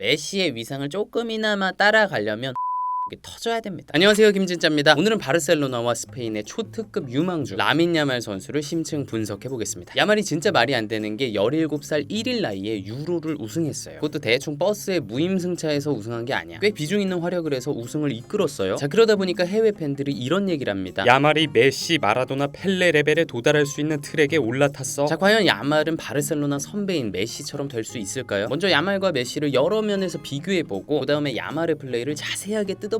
메시의 위상을 조금이나마 따라가려면 이게 터져야 됩니다. 안녕하세요, 김진짜입니다. 오늘은 바르셀로나와 스페인의 초특급 유망주 라민 야말 선수를 심층 분석해 보겠습니다. 야말이 진짜 말이 안 되는 게 17살 1일 나이에 유로를 우승했어요. 그것도 대충 버스의 무임승차에서 우승한 게 아니야. 꽤 비중 있는 활약을 해서 우승을 이끌었어요. 자, 그러다 보니까 해외 팬들이 이런 얘기를 합니다. 야말이 메시, 마라도나, 펠레 레벨에 도달할 수 있는 트랙에 올라탔어. 자, 과연 야말은 바르셀로나 선배인 메시처럼 될 수 있을까요? 먼저 야말과 메시를 여러 면에서 비교해보고 그 다음에 야말의 플레이를 자세하게 뜯어볼게요.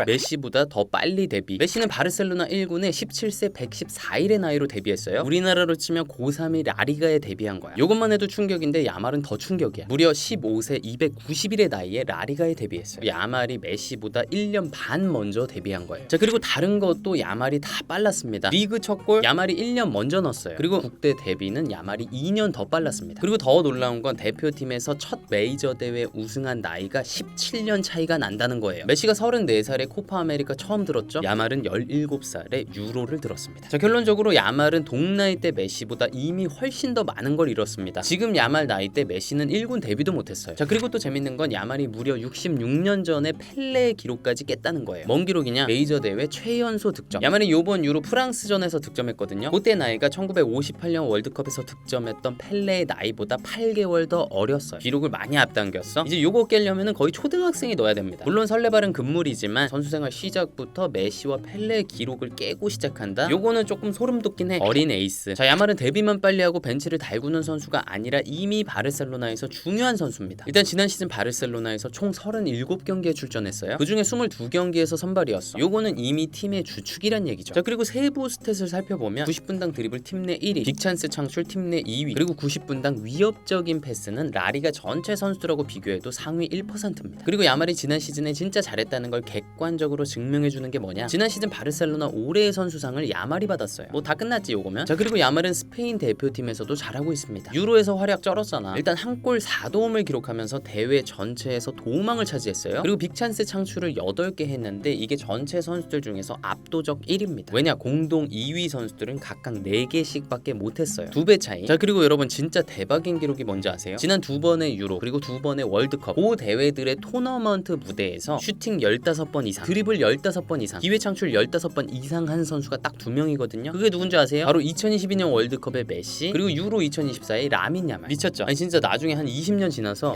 메시보다 더 빨리 데뷔. 메시는 바르셀로나 1군에 17세 114일의 나이로 데뷔했어요. 우리나라로 치면 고3이 라리가에 데뷔한 거야. 요것만 해도 충격인데 야말은 더 충격이야. 무려 15세 290일의 나이에 라리가에 데뷔했어요. 야말이 메시보다 1년 반 먼저 데뷔한 거예요. 자, 그리고 다른 것도 야말이 다 빨랐습니다. 리그 첫 골 야말이 1년 먼저 넣었어요. 그리고 국대 데뷔는 야말이 2년 더 빨랐습니다. 그리고 더 놀라운 건 대표팀에서 첫 메이저 대회 우승한 나이가 17년 차이가 난다는 거예요. 메시가 34살에 코파 아메리카 처음 들었죠. 야말은 17살에 유로를 들었습니다. 자, 결론적으로 야말은 동나이 때 메시보다 이미 훨씬 더 많은 걸 이뤘습니다. 지금 야말 나이 때 메시는 1군 데뷔도 못했어요. 자, 그리고 또 재밌는 건 야말이 무려 66년 전에 펠레의 기록까지 깼다는 거예요. 뭔 기록이냐? 메이저 대회 최연소 득점. 야말이 요번 유로 프랑스전에서 득점했거든요. 그때 나이가 1958년 월드컵에서 득점했던 펠레의 나이보다 8개월 더 어렸어요. 기록을 많이 앞당겼어. 이제 요거 깨려면 거의 초등학생이 넣어야 됩니다. 물론 설레발은 금물이지만 선수생활 시작부터 메시와 펠레의 기록을 깨고 시작한다? 요거는 조금 소름 돋긴 해. 어린 에이스. 자, 야말은 데뷔만 빨리 하고 벤치를 달구는 선수가 아니라 이미 바르셀로나에서 중요한 선수입니다. 일단 지난 시즌 바르셀로나에서 총 37경기에 출전했어요. 그중에 22경기에서 선발이었어. 요거는 이미 팀의 주축이란 얘기죠. 자, 그리고 세부 스탯을 살펴보면 90분당 드리블 팀 내 1위, 빅찬스 창출 팀 내 2위, 그리고 90분당 위협적인 패스는 라리가 전체 선수들하고 비교해도 상위 1%입니다. 그리고 야말이 지난 시즌에 진짜 잘했다는 걸 객관적으로 증명해주는 게 뭐냐? 지난 시즌 바르셀로나 올해의 선수상을 야말이 받았어요. 뭐 다 끝났지 요거면? 자, 그리고 야말은 스페인 대표팀에서도 잘하고 있습니다. 유로에서 활약 쩔었잖아. 일단 한 골 4도움을 기록하면서 대회 전체에서 도움왕을 차지했어요. 그리고 빅찬스 창출을 8개 했는데 이게 전체 선수들 중에서 압도적 1위입니다. 왜냐? 공동 2위 선수들은 각각 4개씩밖에 못했어요. 2배 차이. 자, 그리고 여러분 진짜 대박인 기록이 뭔지 아세요? 지난 2번의 유로 그리고 2번의 월드컵 그 대회들의 토너먼트 무대에서 슈팅 15번 이상, 드리블 15번 이상, 기회 창출 15번 이상 한 선수가 딱 2명이거든요. 그게 누군지 아세요? 바로 2022년 월드컵의 메시 그리고 유로 2024의 라민 야말. 미쳤죠? 아니 진짜 나중에 한 20년 지나서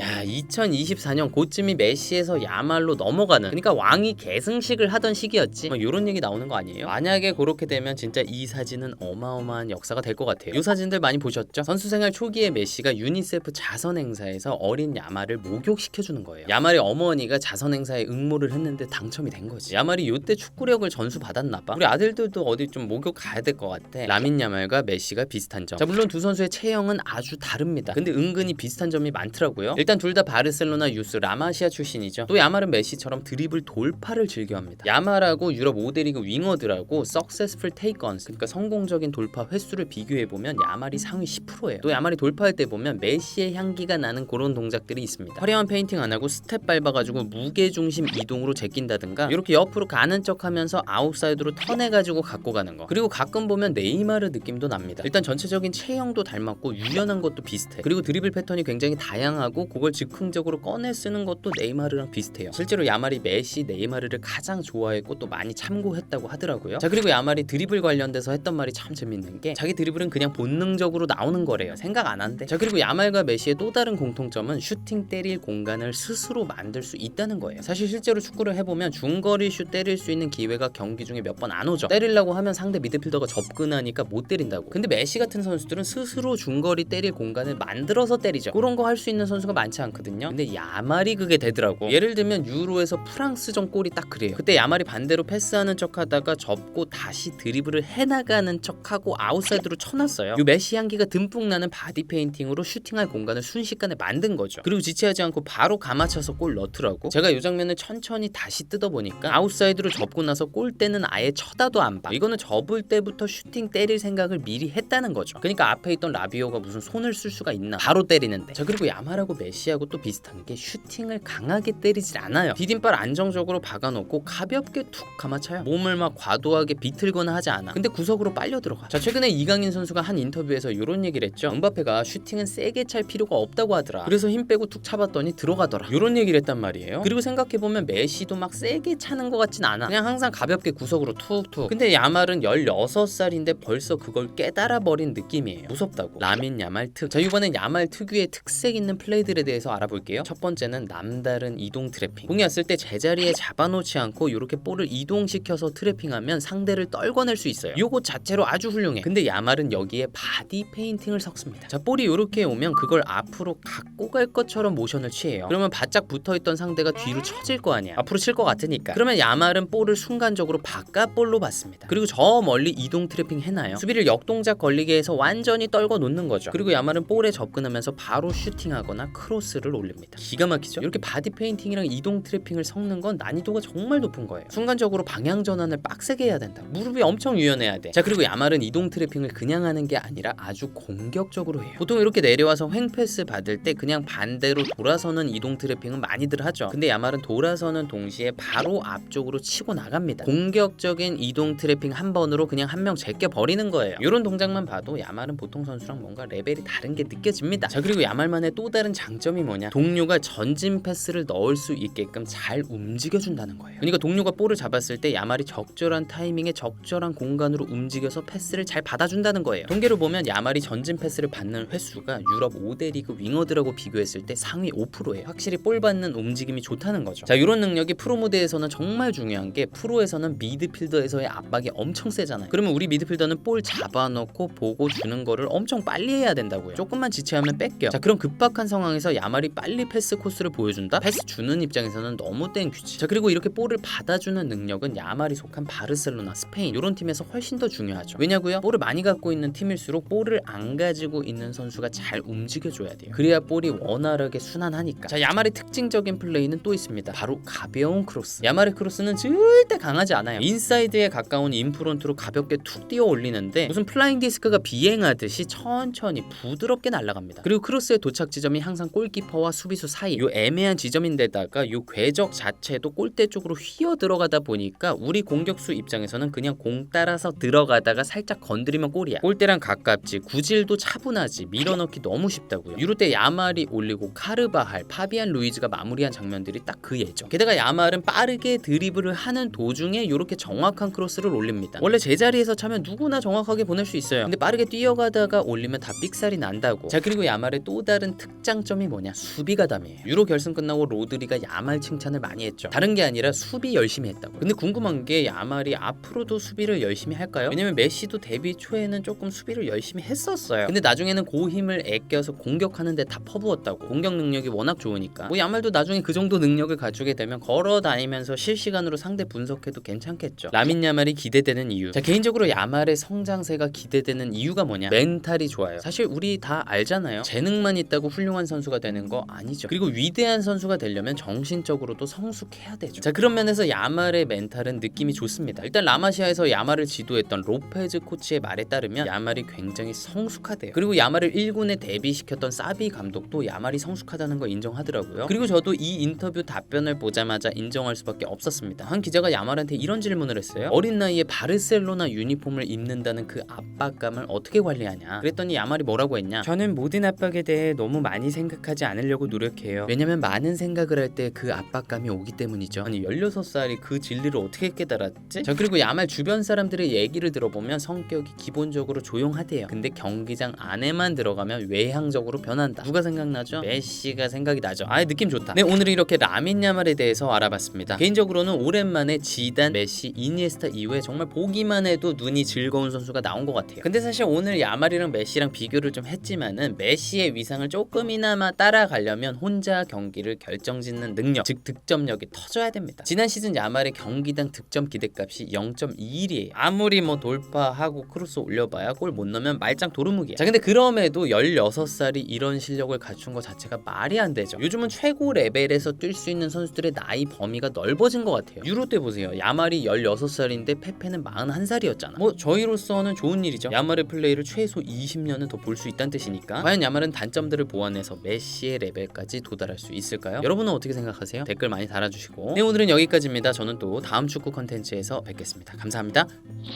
2024년 그쯤이 메시에서 야말로 넘어가는, 그러니까 왕이 계승식을 하던 시기였지, 뭐 이런 얘기 나오는 거 아니에요? 만약에 그렇게 되면 진짜 이 사진은 어마어마한 역사가 될 것 같아요. 이 사진들 많이 보셨죠? 선수생활 초기에 메시가 유니세프 자선 행사에서 어린 야말을 목욕시켜주는 거예요. 야말의 어머니가 자선 행사에 응모를 했는데 당첨이 된 거지. 야말이 요때 축구력을 전수 받았나봐. 우리 아들들도 어디 좀 목욕 가야 될 것 같아. 라민 야말과 메시가 비슷한 점. 자, 물론 두 선수의 체형은 아주 다릅니다. 근데 은근히 비슷한 점이 많더라고요. 일단 둘 다 바르셀로나 유스 라마시아 출신이죠. 또 야말은 메시처럼 드리블 돌파를 즐겨합니다. 야말하고 유럽 5대 리그 윙어들하고 석세스풀 테이크언스, 그러니까 성공적인 돌파 횟수를 비교해보면 야말이 상위 10%예요. 또 야말이 돌파할 때 보면 메시의 향기가 나는 그런 동작들이 있습니다. 화려한 페인팅 안 하고 스텝 밟아가지고 무게중심 이동으로 제낀다든가 이렇게 옆으로 가는 척하면서 아웃사이드로 턴해가지고 갖고 가는 거. 그리고 가끔 보면 네이마르 느낌도 납니다. 일단 전체적인 체형도 닮았고 유연한 것도 비슷해. 그리고 드리블 패턴이 굉장히 다양하고 그걸 즉흥적으로 꺼내 쓰는 것도 네이마르랑 비슷해요. 실제로 야말이 메시, 네이마르를 가장 좋아했고 또 많이 참고했다고 하더라고요. 자, 그리고 야말이 드리블 관련돼서 했던 말이 참 재밌는 게 자기 드리블은 그냥 본능적으로 나오는 거래요. 생각 안 한대. 자, 그리고 야말과 메시의 또 다른 공통점은 슈팅 때릴 공간을 스스로 만들 수 있다는 거예요. 사실 실제로 축구를 해보면 중거리 슛 때릴 수 있는 기회가 경기 중에 몇 번 안 오죠. 때리려고 하면 상대 미드필더가 접근하니까 못 때린다고. 근데 메시 같은 선수들은 스스로 중거리 때릴 공간을 만들어서 때리죠. 그런 거 할 수 있는 선수가 많지 않거든요. 근데 야말이 그게 되더라고. 예를 들면 유로에서 프랑스전 골이 딱 그래요. 그때 야말이 반대로 패스하는 척하다가 접고 다시 드리블을 해나가는 척하고 아웃사이드로 쳐놨어요. 이 메시 향기가 듬뿍 나는 바디 페인팅으로 슈팅할 공간을 순식간에 만든 거죠. 그리고 지체하지 않고 바로 감아차서 골 넣더라고. 제가 이 장면을 천천히 천천히 다시 뜯어보니까 아웃사이드로 접고 나서 골대는 아예 쳐다도 안 봐. 이거는 접을 때부터 슈팅 때릴 생각을 미리 했다는 거죠. 그러니까 앞에 있던 라비오가 무슨 손을 쓸 수가 있나, 바로 때리는데. 자, 그리고 야말하고 메시하고 또 비슷한 게 슈팅을 강하게 때리질 않아요. 디딤발 안정적으로 박아놓고 가볍게 툭 감아차요. 몸을 막 과도하게 비틀거나 하지 않아. 근데 구석으로 빨려 들어가. 자, 최근에 이강인 선수가 한 인터뷰에서 이런 얘기를 했죠. 음바페가 슈팅은 세게 찰 필요가 없다고 하더라. 그래서 힘 빼고 툭 차봤더니 들어가더라. 이런 얘기를 했단 말이에요. 그리고 생각해보면 메시도 막 세게 차는 것 같진 않아. 그냥 항상 가볍게 구석으로 툭툭. 근데 야말은 16살인데 벌써 그걸 깨달아 버린 느낌이에요. 무섭다고. 라민 야말 특. 자, 이번엔 야말 특유의 특색 있는 플레이들에 대해서 알아볼게요. 첫 번째는 남다른 이동 트래핑. 공이 왔을 때 제자리에 잡아놓지 않고 이렇게 볼을 이동시켜서 트래핑하면 상대를 떨궈낼 수 있어요. 요거 자체로 아주 훌륭해. 근데 야말은 여기에 바디 페인팅을 섞습니다. 자, 볼이 이렇게 오면 그걸 앞으로 갖고 갈 것처럼 모션을 취해요. 그러면 바짝 붙어있던 상대가 뒤로 쳐질 거 아니야. 앞으로 칠 것 같으니까. 그러면 야말은 볼을 순간적으로 바깥 볼로 받습니다. 그리고 저 멀리 이동 트래핑 해놔요. 수비를 역동작 걸리게 해서 완전히 떨궈 놓는 거죠. 그리고 야말은 볼에 접근하면서 바로 슈팅하거나 크로스를 올립니다. 기가 막히죠? 이렇게 바디 페인팅이랑 이동 트래핑을 섞는 건 난이도가 정말 높은 거예요. 순간적으로 방향 전환을 빡세게 해야 된다. 무릎이 엄청 유연해야 돼. 자, 그리고 야말은 이동 트래핑을 그냥 하는 게 아니라 아주 공격적으로 해요. 보통 이렇게 내려와서 횡패스 받을 때 그냥 반대로 돌아서는 이동 트래핑은 많이들 하죠. 근데 야말은 돌아서는 동시에 바로 앞쪽으로 치고 나갑니다. 공격적인 이동 트래핑 한 번으로 그냥 한 명 제껴 버리는 거예요. 이런 동작만 봐도 야말은 보통 선수랑 뭔가 레벨이 다른 게 느껴집니다. 자, 그리고 야말만의 또 다른 장점이 뭐냐? 동료가 전진 패스를 넣을 수 있게끔 잘 움직여준다는 거예요. 그러니까 동료가 볼을 잡았을 때 야말이 적절한 타이밍에 적절한 공간으로 움직여서 패스를 잘 받아준다는 거예요. 통계로 보면 야말이 전진 패스를 받는 횟수가 유럽 5대 리그 윙어들하고 비교했을 때 상위 5%예요. 확실히 볼 받는 움직임이 좋다는 거죠. 자, 이런 능력이 프로 무대에서는 정말 중요한 게, 프로에서는 미드필더에서의 압박이 엄청 세잖아요. 그러면 우리 미드필더는 볼 잡아놓고 보고 주는 거를 엄청 빨리 해야 된다고요. 조금만 지체하면 뺏겨. 자, 그럼 급박한 상황에서 야말이 빨리 패스 코스를 보여준다? 패스 주는 입장에서는 너무 땡큐지. 자, 그리고 이렇게 볼을 받아주는 능력은 야말이 속한 바르셀로나, 스페인 이런 팀에서 훨씬 더 중요하죠. 왜냐고요? 볼을 많이 갖고 있는 팀일수록 볼을 안 가지고 있는 선수가 잘 움직여줘야 돼요. 그래야 볼이 원활하게 순환하니까. 자, 야말의 특징적인 플레이는 또 있습니다. 바로 가벼운 크로스. 야말의 크로스는 절대 강하지 않아요. 인사이드에 가까운 인프론트로 가볍게 툭 뛰어 올리는데 무슨 플라잉 디스크가 비행하듯이 천천히 부드럽게 날아갑니다. 그리고 크로스의 도착 지점이 항상 골키퍼와 수비수 사이, 요 애매한 지점인데다가 요 궤적 자체도 골대 쪽으로 휘어 들어가다 보니까 우리 공격수 입장에서는 그냥 공 따라서 들어가다가 살짝 건드리면 골이야. 골대랑 가깝지, 구질도 차분하지, 밀어넣기 너무 쉽다고요. 유로 때 야말이 올리고 카르바할, 파비안 루이즈가 마무리한 장면들이 딱 그 예죠. 게다가 야말은 빠르게 드리블을 하는 도중에 이렇게 정확한 크로스를 올립니다. 원래 제자리에서 차면 누구나 정확하게 보낼 수 있어요. 근데 빠르게 뛰어가다가 올리면 다 삑살이 난다고. 자, 그리고 야말의 또 다른 특장점이 뭐냐? 수비 가담이에요. 유로 결승 끝나고 로드리가 야말 칭찬을 많이 했죠. 다른 게 아니라 수비 열심히 했다고. 근데 궁금한 게 야말이 앞으로도 수비를 열심히 할까요? 왜냐면 메시도 데뷔 초에는 조금 수비를 열심히 했었어요. 근데 나중에는 그 힘을 아껴서 공격하는데 다 퍼부었다고. 공격 능력이 워낙 좋으니까. 뭐 야말도 나중에 그 정도 능력을 갖추게 되면 걸어 다니면서 실시간으로 상대 분석해도 괜찮겠죠. 라민 야말이 기대되는 이유. 자, 개인적으로 야말의 성장세가 기대되는 이유가 뭐냐? 멘탈이 좋아요. 사실 우리 다 알잖아요. 재능만 있다고 훌륭한 선수가 되는 거 아니죠. 그리고 위대한 선수가 되려면 정신적으로도 성숙해야 되죠. 자, 그런 면에서 야말의 멘탈은 느낌이 좋습니다. 일단 라마시아에서 야말을 지도했던 로페즈 코치의 말에 따르면 야말이 굉장히 성숙하대요. 그리고 야말을 1군에 데뷔시켰던 사비 감독도 야말이 성숙하다는 거 인정하더라고요. 그리고 저도 이 인터뷰 답변을 보자마자 인정할 수밖에 없었습니다. 한 기자가 야말한테 이런 질문을 했어요. 어린 나이에 바르셀로나 유니폼을 입는다는 그 압박감을 어떻게 관리하냐? 그랬더니 야말이 뭐라고 했냐? 저는 모든 압박에 대해 너무 많이 생각하지 않으려고 노력해요. 왜냐면 많은 생각을 할 때 그 압박감이 오기 때문이죠. 아니, 16살이 그 진리를 어떻게 깨달았지? 자, 그리고 야말 주변 사람들의 얘기를 들어보면 성격이 기본적으로 조용하대요. 근데 경기장 안에만 들어가면 외향적으로 변한다. 누가 생각나죠? 메시가 생각이 나죠. 아, 느낌 좋다. 네, 오늘 이렇게 라민 야말에 대해서 알아봤습니다. 개인적으로는 오랜만에 지단, 메시, 이니에스타 이후에 정말 보기만 해도 눈이 즐거운 선수가 나온 것 같아요. 근데 사실 오늘 야말이랑 메시랑 비교를 좀 했지만은 메시의 위상을 조금이나마 따라가려면 혼자 경기를 결정짓는 능력, 즉 득점력이 터져야 됩니다. 지난 시즌 야말의 경기당 득점 기대값이 0.21이에요. 아무리 뭐 돌파하고 크로스 올려봐야 골 못 넣으면 말짱 도루묵이야. 자, 근데 그럼에도 16살이 이런 실력을 갖춘 것 자체가 말이 안 되죠. 요즘은 최고 레벨에서 뛸 수 있는 선수들의 나이 범위가 넓어진 것 같아요. 유로 때 보세요. 야말이 16살인데 페페는 41살이었잖아. 뭐 저희로서는 좋은 일이죠. 야말의 플레이를 최소 20년은 더 볼 수 있다는 뜻이니까. 과연 야말은 단점들을 보완해서 메시의 레벨까지 도달할 수 있을까요? 여러분은 어떻게 생각하세요? 댓글 많이 달아주시고. 네, 오늘은 여기까지입니다. 저는 또 다음 축구 컨텐츠에서 뵙겠습니다. 감사합니다.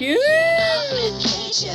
Application.